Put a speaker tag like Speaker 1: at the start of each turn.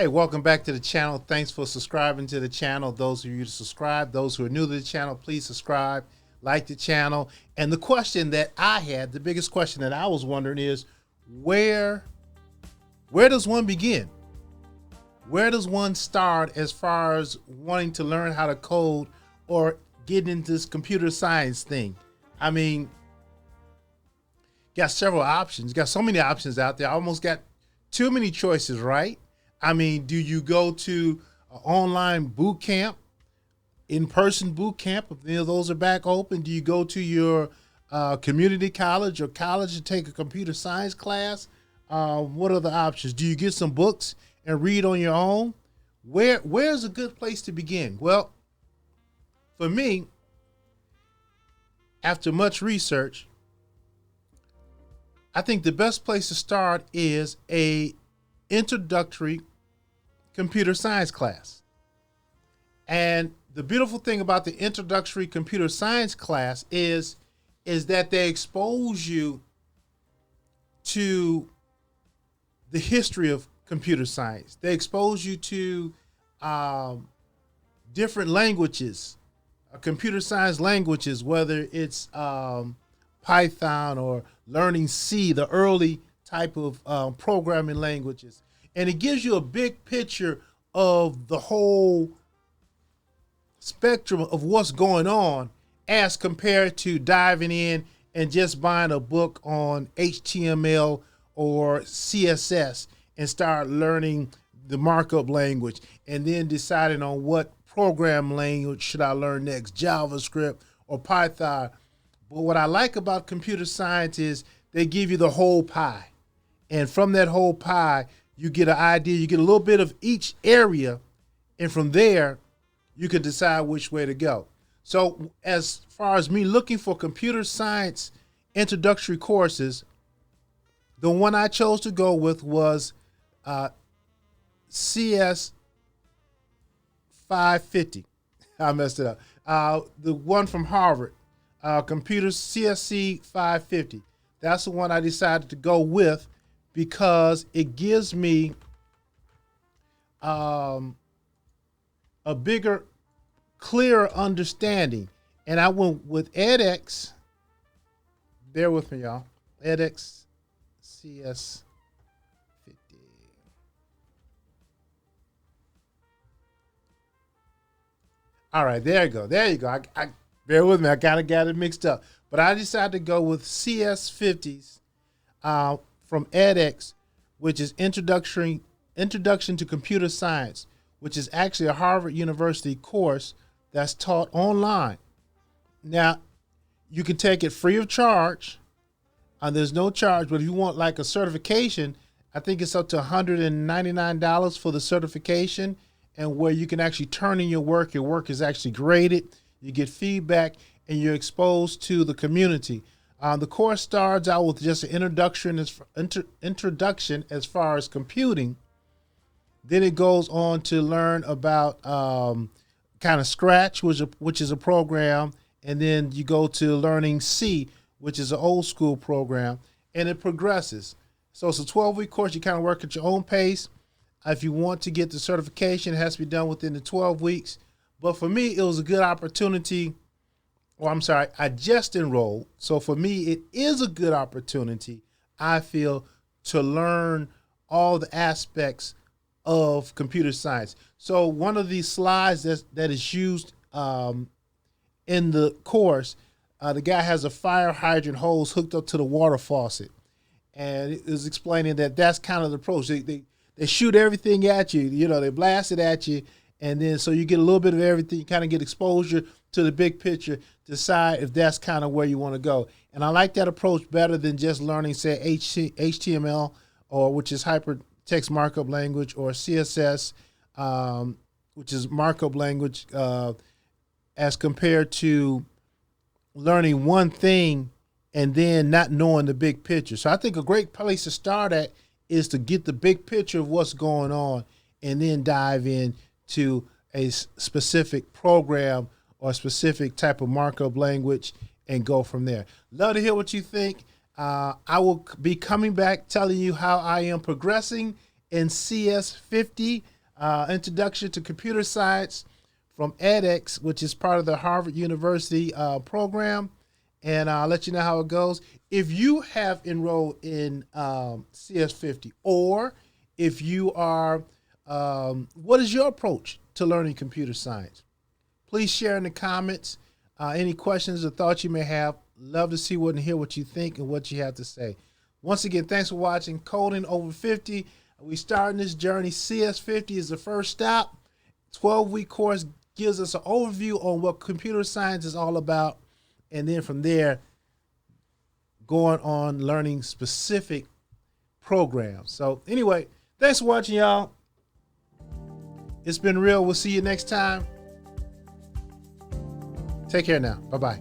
Speaker 1: Hey, welcome back to the channel. Thanks for subscribing to the channel. Those of you who subscribe, those who are new to the channel, please subscribe, like the channel. And the question that I had, the biggest question that I was wondering is, where does one begin? Where does one start as far as wanting to learn how to code or get into this computer science thing? I mean, got several options, got so many options out there. I almost got too many choices, right? I mean, do you go to an online boot camp, in-person boot camp, if any of those are back open? Do you go to your community college or college to take a computer science class? What are the options? Do you get some books and read on your own? Where's a good place to begin? Well, for me, after much research, I think the best place to start is a introductory computer science class. And the beautiful thing about the introductory computer science class is that they expose you to the history of computer science. They expose you to different languages, computer science languages, whether it's Python or learning C, the early type of programming languages. And it gives you a big picture of the whole spectrum of what's going on as compared to diving in and just buying a book on HTML or CSS and start learning the markup language and then deciding on what program language should I learn next, JavaScript or Python. But what I like about computer science is they give you the whole pie. And from that whole pie, you get an idea, you get a little bit of each area, and from there, you can decide which way to go. So as far as me looking for computer science introductory courses, the one I chose to go with was CS 550. I messed it up. The one from Harvard, Computer CSC 550. That's the one I decided to go with because it gives me a bigger, clearer understanding. And I went with edX. Bear with me, y'all. edX CS 50. All right, there you go. There you go. I bear with me. I kind of got it mixed up. But I decided to go with CS 50s from edX, which is Introduction to Computer Science, which is actually a Harvard University course that's taught online. Now, you can take it free of charge. There's no charge, but if you want like a certification, I think it's up to $199 for the certification, and where you can actually turn in your work is actually graded, you get feedback, and you're exposed to the community. The course starts out with just an introduction as far as computing. Then it goes on to learn about kind of Scratch, which is a program, and then you go to learning C, which is an old school program, and it progresses. So it's a 12-week course. You kind of work at your own pace. If you want to get the certification, it has to be done within the 12 weeks. But for me, it was a good opportunity. Or I'm sorry, I just enrolled. So for me, it is a good opportunity, I feel, to learn all the aspects of computer science. So one of these slides that is used in the course, the guy has a fire hydrant hose hooked up to the water faucet. And it was explaining that that's kind of the approach. They shoot everything at you, they blast it at you. And then so you get a little bit of everything, you kind of get exposure to the big picture, decide if that's kind of where you want to go. And I like that approach better than just learning, say, HTML, or which is hypertext markup language, or CSS, which is markup language, as compared to learning one thing and then not knowing the big picture. So I think a great place to start at is to get the big picture of what's going on and then dive in to a specific program or a specific type of markup language and go from there. Love to hear what you think. I will be coming back telling you how I am progressing in CS50 Introduction to Computer Science from edX, which is part of the Harvard University program. And I'll let you know how it goes. If you have enrolled in CS50, or if you are, what is your approach to learning computer science? Please share in the comments any questions or thoughts you may have. Love to see what and hear what you think and what you have to say. Once again, thanks for watching Coding Over 50. We starting this journey. CS50 is the first stop. 12-week course gives us an overview on what computer science is all about. And then from there, going on learning specific programs. So anyway, thanks for watching, y'all. It's been real. We'll see you next time. Take care now. Bye-bye.